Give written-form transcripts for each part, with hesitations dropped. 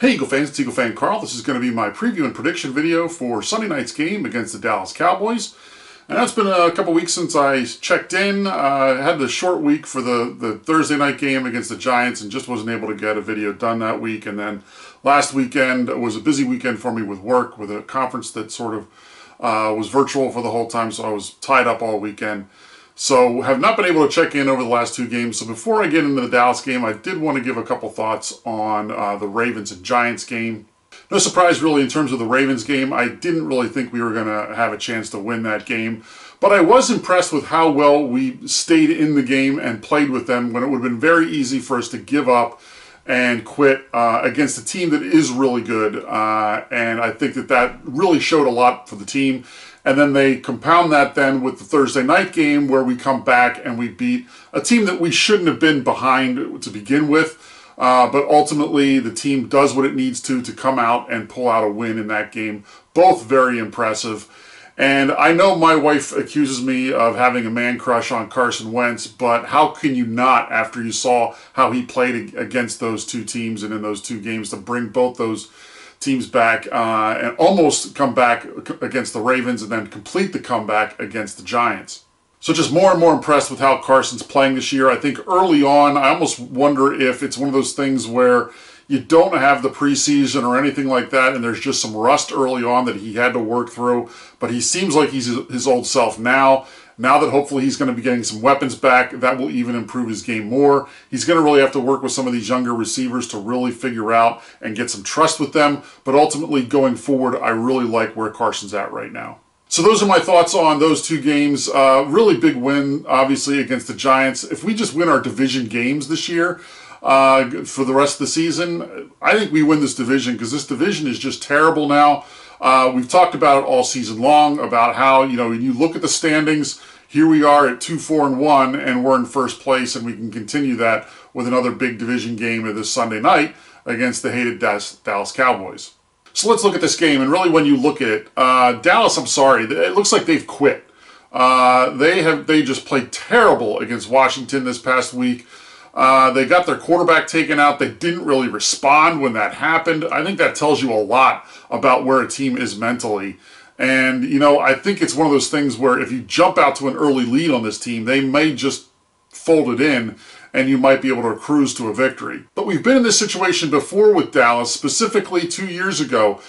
Hey Eagle fans, it's EaglefanKarl. This is going to be my preview and prediction video for Sunday night's game against the Dallas Cowboys. And it's been a couple weeks since I checked in. I had the short week for the Thursday night game against the Giants and just wasn't able to get a video done that week. And then last weekend was a busy weekend for me with work, with a conference that sort of was virtual for the whole time, so I was tied up all weekend. So have not been able to check in over the last two games. So before I get into the Dallas game, I did want to give a couple thoughts on the Ravens and Giants game. No surprise really in terms of the Ravens game. I didn't really think we were going to have a chance to win that game. But I was impressed with how well we stayed in the game and played with them when it would have been very easy for us to give up and quit against a team that is really good. And I think that really showed a lot for the team. And then they compound that then with the Thursday night game where we come back and we beat a team that we shouldn't have been behind to begin with. But ultimately the team does what it needs to come out and pull out a win in that game. Both very impressive. And I know my wife accuses me of having a man crush on Carson Wentz, but how can you not after you saw how he played against those two teams and in those two games to bring both those teams back and almost come back against the Ravens and then complete the comeback against the Giants. So just more and more impressed with how Carson's playing this year. I think early on, I almost wonder if it's one of those things where you don't have the preseason or anything like that, and there's just some rust early on that he had to work through. But he seems like he's his old self now. Now that hopefully he's going to be getting some weapons back, that will even improve his game more. He's going to really have to work with some of these younger receivers to really figure out and get some trust with them. But ultimately, going forward, I really like where Carson's at right now. So those are my thoughts on those two games. Really big win, obviously, against the Giants. If we just win our division games this year for the rest of the season, I think we win this division because this division is just terrible now. We've talked about it all season long, about how, when you look at the standings, here we are at 2-4-1, and we're in first place, and we can continue that with another big division game of this Sunday night against the hated Dallas Cowboys. So let's look at this game, and really when you look at it, Dallas, I'm sorry, it looks like they've quit. They just played terrible against Washington this past week. They got their quarterback taken out. They didn't really respond when that happened. I think that tells you a lot about where a team is mentally. And, I think it's one of those things where if you jump out to an early lead on this team, they may just fold it in and you might be able to cruise to a victory. But we've been in this situation before with Dallas, specifically 2 years ago,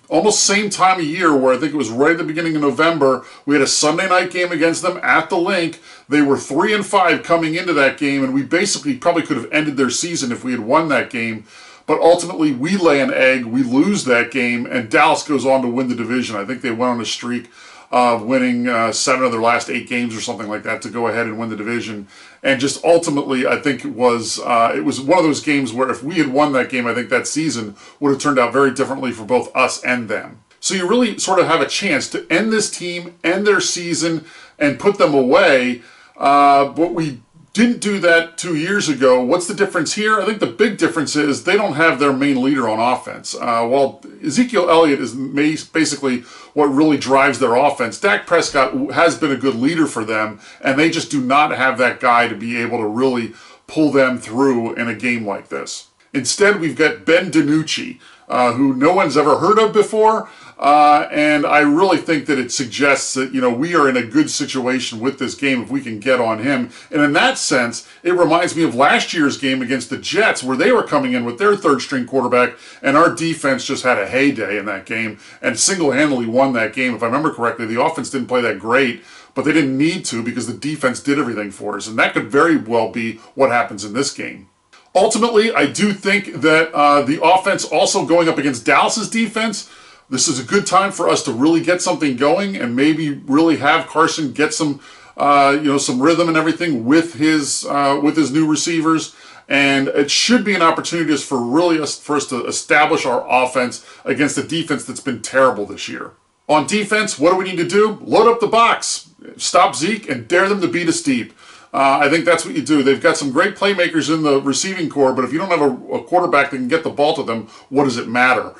almost same time of year where I think it was right at the beginning of November. We had a Sunday night game against them at the Link. They were 3-5 coming into that game, and we basically probably could have ended their season if we had won that game. But ultimately, we lay an egg, we lose that game, and Dallas goes on to win the division. I think they went on a streak of winning 7 of their last 8 games or something like that to go ahead and win the division. And just ultimately, I think it was one of those games where if we had won that game, I think that season would have turned out very differently for both us and them. So you really sort of have a chance to end this team, end their season, and put them away. But we didn't do that 2 years ago. What's the difference here? I think the big difference is they don't have their main leader on offense. While Ezekiel Elliott is basically what really drives their offense, Dak Prescott has been a good leader for them, and they just do not have that guy to be able to really pull them through in a game like this. Instead, we've got Ben DiNucci, who no one's ever heard of before, and I really think that it suggests that, we are in a good situation with this game if we can get on him. And in that sense, it reminds me of last year's game against the Jets where they were coming in with their third-string quarterback, and our defense just had a heyday in that game and single-handedly won that game. If I remember correctly, the offense didn't play that great, but they didn't need to because the defense did everything for us, and that could very well be what happens in this game. Ultimately, I do think that the offense also going up against Dallas's defense, this is a good time for us to really get something going and maybe really have Carson get some, some rhythm and everything with his new receivers. And it should be an opportunity for us to establish our offense against a defense that's been terrible this year. On defense, what do we need to do? Load up the box, stop Zeke, and dare them to beat us deep. I think that's what you do. They've got some great playmakers in the receiving corps, but if you don't have a quarterback that can get the ball to them, what does it matter?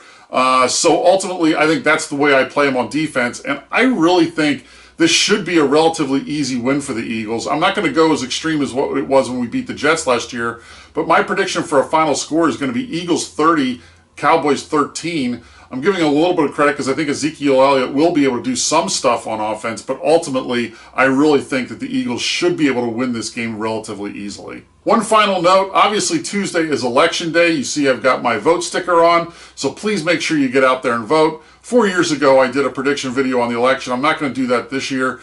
So ultimately, I think that's the way I play them on defense, and I really think this should be a relatively easy win for the Eagles. I'm not going to go as extreme as what it was when we beat the Jets last year, but my prediction for a final score is going to be Eagles 30, Cowboys 13. I'm giving a little bit of credit because I think Ezekiel Elliott will be able to do some stuff on offense, but ultimately, I really think that the Eagles should be able to win this game relatively easily. One final note, obviously Tuesday is election day. You see I've got my vote sticker on, so please make sure you get out there and vote. 4 years ago, I did a prediction video on the election. I'm not going to do that this year.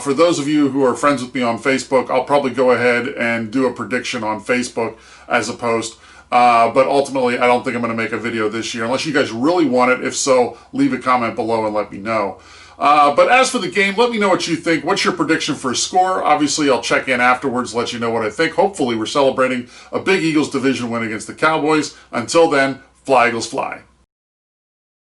For those of you who are friends with me on Facebook, I'll probably go ahead and do a prediction on Facebook as a post. But ultimately, I don't think I'm going to make a video this year, unless you guys really want it. If so, leave a comment below and let me know. But as for the game, let me know what you think. What's your prediction for a score? Obviously, I'll check in afterwards, let you know what I think. Hopefully, we're celebrating a big Eagles division win against the Cowboys. Until then, fly Eagles fly.